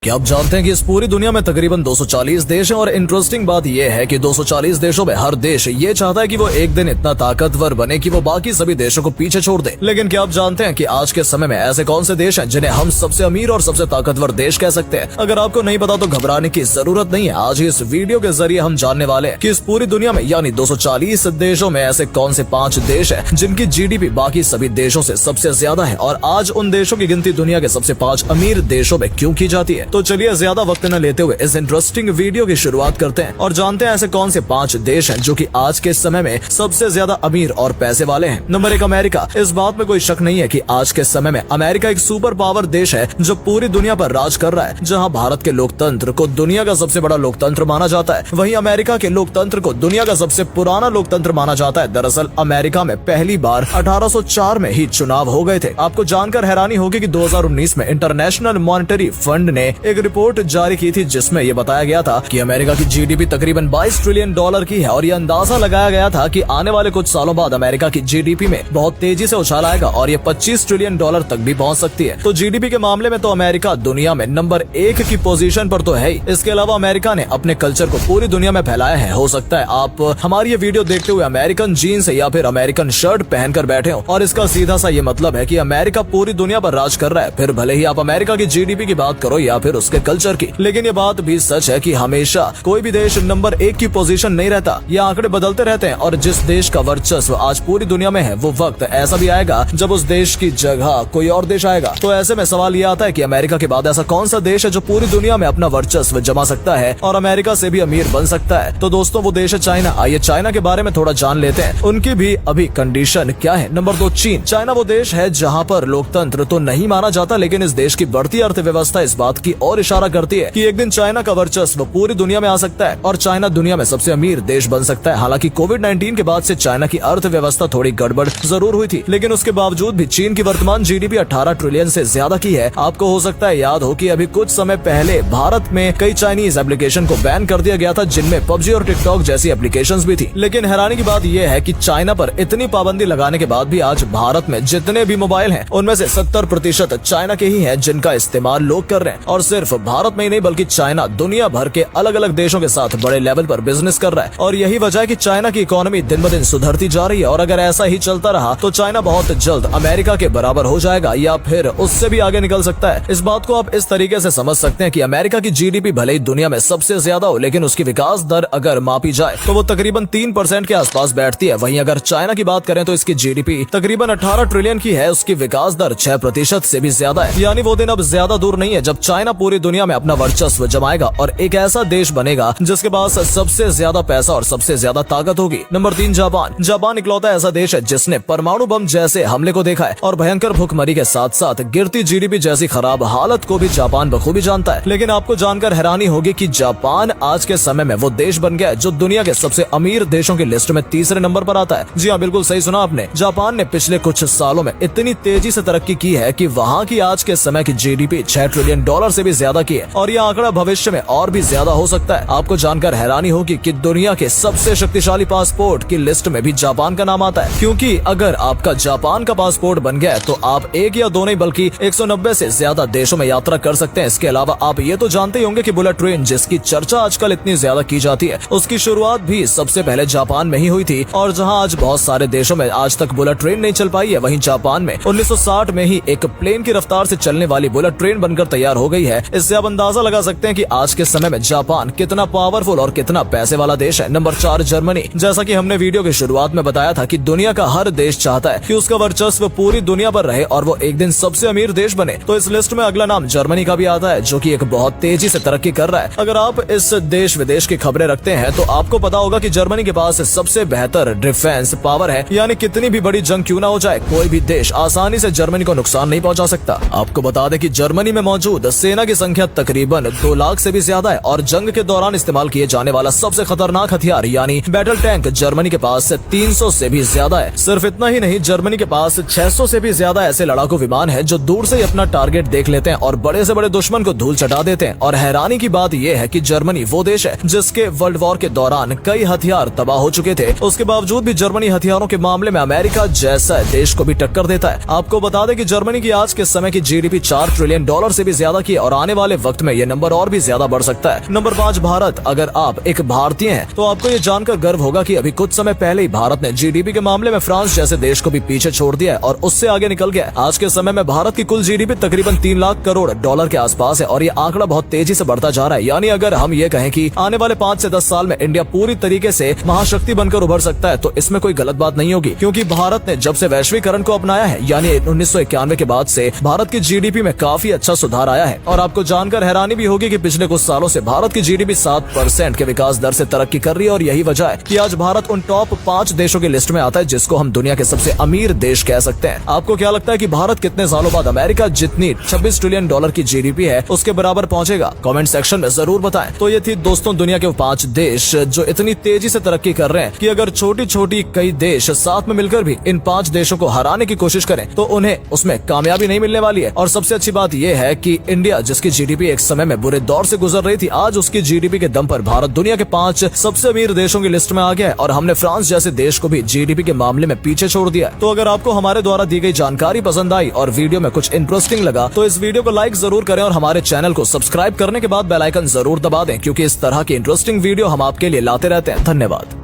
क्या आप जानते हैं कि इस पूरी दुनिया में तकरीबन 240 देश हैं और इंटरेस्टिंग बात यह है कि 240 देशों में हर देश ये चाहता है कि वो एक दिन इतना ताकतवर बने कि वो बाकी सभी देशों को पीछे छोड़ दे। लेकिन क्या आप जानते हैं कि आज के समय में ऐसे कौन से देश हैं जिन्हें हम सबसे अमीर और सबसे ताकतवर देश कह सकते हैं? अगर आपको नहीं पता तो घबराने की जरूरत नहीं है। आज इस वीडियो के जरिए हम जानने वाले हैं कि इस पूरी दुनिया में यानी 240 देशों में ऐसे कौन से 5 देश है जिनकी जीडीपी बाकी सभी देशों से सबसे ज्यादा है, और आज उन देशों की गिनती दुनिया के सबसे 5 अमीर देशों में क्यों की जाती है। तो चलिए ज्यादा वक्त न लेते हुए इस इंटरेस्टिंग वीडियो की शुरुआत करते हैं और जानते हैं ऐसे कौन से 5 देश हैं जो कि आज के समय में सबसे ज्यादा अमीर और पैसे वाले हैं। Number 1 America. इस बात में कोई शक नहीं है कि आज के समय में अमेरिका एक सुपर पावर देश है जो पूरी दुनिया पर राज कर रहा है। जहां भारत के लोकतंत्र को दुनिया का सबसे बड़ा लोकतंत्र माना जाता है, वहीं अमेरिका के लोकतंत्र को दुनिया का सबसे पुराना लोकतंत्र माना जाता है। दरअसल अमेरिका में पहली बार 1804 में ही चुनाव हो गए थे। आपको जानकर हैरानी होगी कि 2019 में इंटरनेशनल मॉनेटरी फंड ने एक रिपोर्ट जारी की थी जिसमें यह बताया गया था कि अमेरिका की जीडीपी तकरीबन $22 ट्रिलियन की है, और यह अंदाजा लगाया गया था कि आने वाले कुछ सालों बाद अमेरिका की जीडीपी में बहुत तेजी से उछाल आएगा और ये $25 ट्रिलियन तक भी पहुंच सकती है। तो जीडीपी के मामले में तो अमेरिका दुनिया में नंबर 1 की पोजीशन पर तो है ही। इसके अलावा अमेरिका ने अपने कल्चर को पूरी दुनिया में फैलाया है। हो सकता है आप हमारी ये वीडियो देखते हुए अमेरिकन जीन्स या फिर अमेरिकन शर्ट पहनकर बैठे हो, और इसका सीधा सा ये मतलब है कि अमेरिका पूरी दुनिया पर राज कर रहा है, फिर भले ही आप अमेरिका की जीडीपी की बात करो या फिर उसके कल्चर की। लेकिन ये बात भी सच है कि हमेशा कोई भी देश नंबर 1 की पोजीशन नहीं रहता। ये आंकड़े बदलते रहते हैं, और जिस देश का वर्चस्व आज पूरी दुनिया में है वो वक्त ऐसा भी आएगा जब उस देश की जगह कोई और देश आएगा। तो ऐसे में सवाल ये आता है कि अमेरिका के बाद ऐसा कौन सा देश है जो पूरी दुनिया में अपना वर्चस्व जमा सकता है और अमेरिका से भी अमीर बन सकता है? तो दोस्तों वो देश है चाइना। आइए चाइना के बारे में थोड़ा जान लेते हैं, उनकी भी अभी कंडीशन क्या है। नंबर 2 चीन। चाइना वो देश है जहाँ पर लोकतंत्र तो नहीं माना जाता, लेकिन इस देश की बढ़ती अर्थव्यवस्था इस बात की ओर इशारा करती है कि एक दिन चाइना का वर्चस्व पूरी दुनिया में आ सकता है और चाइना दुनिया में सबसे अमीर देश बन सकता है। हालांकि कोविड-19 के बाद से चाइना की अर्थव्यवस्था थोड़ी गड़बड़ जरूर हुई थी, लेकिन उसके बावजूद भी चीन की वर्तमान जीडीपी 18 ट्रिलियन से ज्यादा की है। आपको हो सकता है याद हो कि अभी कुछ समय पहले भारत में कई चाइनीज एप्लीकेशन को बैन कर दिया गया था, जिनमें पबजी और टिकटॉक जैसी एप्लीकेशंस भी थी। लेकिन हैरानी की बात यह है कि चाइना पर इतनी पाबंदी लगाने के बाद भी आज भारत में जितने भी मोबाइल हैं उनमें से 70% चाइना के ही हैं जिनका इस्तेमाल लोग कर रहे हैं। और सिर्फ भारत में ही नहीं बल्कि चाइना दुनिया भर के अलग अलग देशों के साथ बड़े लेवल पर बिजनेस कर रहा है, और यही वजह है कि चाइना की इकोनॉमी दिन ब दिन सुधरती जा रही है। और अगर ऐसा ही चलता रहा तो चाइना बहुत जल्द अमेरिका के बराबर हो जाएगा या फिर उससे भी आगे निकल सकता है। इस बात को आप इस तरीके से समझ सकते हैं कि अमेरिका की जीडीपी भले ही दुनिया में सबसे ज्यादा हो, लेकिन उसकी विकास दर अगर मापी जाए तो वो तकरीबन 3% के आसपास बैठती है। वहीं अगर चाइना की बात करें तो इसकी जीडीपी तकरीबन 18 ट्रिलियन की है, उसकी विकास दर 6% से भी ज्यादा है। यानी वो दिन अब ज्यादा दूर नहीं है जब चाइना पूरी दुनिया में अपना वर्चस्व जमाएगा और एक ऐसा देश बनेगा जिसके पास सबसे ज्यादा पैसा और सबसे ज्यादा ताकत होगी। Number 3 Japan. जापान इकलौता ऐसा देश है जिसने परमाणु बम जैसे हमले को देखा है, और भयंकर भुखमरी के साथ साथ गिरती जीडीपी जैसी खराब हालत को भी जापान बखूबी जानता है। लेकिन आपको जानकर हैरानी होगी कि जापान आज के समय में वो देश बन गया है जो दुनिया के सबसे अमीर देशों की लिस्ट में तीसरे नंबर पर आता है। जी हाँ, बिल्कुल सही सुना आपने। जापान ने पिछले कुछ सालों में इतनी तेजी से तरक्की की है कि वहाँ की आज के समय की जीडीपी $6 ट्रिलियन से भी ज्यादा की है, और यह आंकड़ा भविष्य में और भी ज्यादा हो सकता है। आपको जानकर हैरानी होगी कि दुनिया के सबसे शक्तिशाली पासपोर्ट की लिस्ट में भी जापान का नाम आता है, क्योंकि अगर आपका जापान का पासपोर्ट बन गया तो आप एक या दो नहीं बल्कि 190 से ज्यादा देशों में यात्रा कर सकते हैं। इसके अलावा आप ये तो जानते ही होंगे कि बुलेट ट्रेन जिसकी चर्चा आजकल इतनी ज्यादा की जाती है, उसकी शुरुआत भी सबसे पहले जापान में ही हुई थी। और जहाँ आज बहुत सारे देशों में आज तक बुलेट ट्रेन नहीं चल पाई है, वहीं जापान में 1960 में ही एक प्लेन की रफ्तार से चलने वाली बुलेट ट्रेन बनकर तैयार हो गई है। इससे आप अंदाजा लगा सकते हैं कि आज के समय में जापान कितना पावरफुल और कितना पैसे वाला देश है। Number 4 Germany. जैसा कि हमने वीडियो की शुरुआत में बताया था कि दुनिया का हर देश चाहता है कि उसका वर्चस्व पूरी दुनिया पर रहे और वो एक दिन सबसे अमीर देश बने, तो इस लिस्ट में अगला नाम जर्मनी का भी आता है जो कि एक बहुत तेजी से तरक्की कर रहा है। अगर आप इस देश विदेश की खबरें रखते हैं तो आपको पता होगा कि जर्मनी के पास सबसे बेहतर डिफेंस पावर है, यानी कितनी भी बड़ी जंग क्यों ना हो जाए कोई भी देश आसानी से जर्मनी को नुकसान नहीं पहुंचा सकता। आपको बता दें कि जर्मनी में मौजूद सेना की संख्या तकरीबन 2 लाख से भी ज्यादा है, और जंग के दौरान इस्तेमाल किए जाने वाला सबसे खतरनाक हथियार यानी बैटल टैंक जर्मनी के पास 300 से भी ज्यादा है। सिर्फ इतना ही नहीं, जर्मनी के पास 600 से भी ज्यादा ऐसे लड़ाकू विमान हैं जो दूर से ही अपना टारगेट देख लेते हैं और बड़े से बड़े दुश्मन को धूल चटा देते हैं। और हैरानी की बात यह है कि जर्मनी वो देश है जिसके वर्ल्ड वॉर के दौरान कई हथियार तबाह हो चुके थे, उसके बावजूद भी जर्मनी हथियारों के मामले में अमेरिका जैसा देश को भी टक्कर देता है। आपको बता दें कि जर्मनी की आज के समय की जीडीपी $4 ट्रिलियन से भी ज्यादा की, और और आने वाले वक्त में ये नंबर और भी ज्यादा बढ़ सकता है। नंबर 5 भारत। अगर आप एक भारतीय हैं तो आपको ये जानकर गर्व होगा कि अभी कुछ समय पहले ही भारत ने जीडीपी के मामले में फ्रांस जैसे देश को भी पीछे छोड़ दिया है और उससे आगे निकल गया है। आज के समय में भारत की कुल जीडीपी तकरीबन 3 लाख करोड़ डॉलर के आसपास है और ये आंकड़ा बहुत तेजी से बढ़ता जा रहा है। यानी अगर हम ये कहें कि आने वाले 5 से 10 साल में इंडिया पूरी तरीके से महाशक्ति बनकर उभर सकता है तो इसमें कोई गलत बात नहीं होगी, क्योंकि भारत ने जब से वैश्वीकरण को अपनाया है यानी 1991 के बाद से भारत की जीडीपी में काफी अच्छा सुधार आया है। और आपको जानकर हैरानी भी होगी कि पिछले कुछ सालों से भारत की जीडीपी 7% के विकास दर से तरक्की कर रही है और यही वजह है कि आज भारत उन टॉप 5 देशों की लिस्ट में आता है जिसको हम दुनिया के सबसे अमीर देश कह सकते हैं। आपको क्या लगता है कि भारत कितने सालों बाद अमेरिका जितनी 26 ट्रिलियन डॉलर की जीडीपी है उसके बराबर पहुंचेगा? कमेंट सेक्शन में जरूर बताएं। तो ये थी दोस्तों दुनिया के 5 देश जो इतनी तेजी से तरक्की कर रहे हैं कि अगर छोटी छोटी कई देश साथ में मिलकर भी इन 5 देशों को हराने की कोशिश करें तो उन्हें उसमें कामयाबी नहीं मिलने वाली है। और सबसे अच्छी बात यह है कि इंडिया जिसकी जीडीपी एक समय में बुरे दौर से गुजर रही थी, आज उसकी जीडीपी के दम पर भारत दुनिया के 5 सबसे अमीर देशों की लिस्ट में आ गया है और हमने फ्रांस जैसे देश को भी जीडीपी के मामले में पीछे छोड़ दिया। तो अगर आपको हमारे द्वारा दी गई जानकारी पसंद आई और वीडियो में कुछ इंटरेस्टिंग लगा तो इस वीडियो को लाइक जरूर करें और हमारे चैनल को सब्सक्राइब करने के बाद बेल आइकन जरूर दबा दें, क्योंकि इस तरह की इंटरेस्टिंग वीडियो हम आपके लिए लाते रहते हैं। धन्यवाद।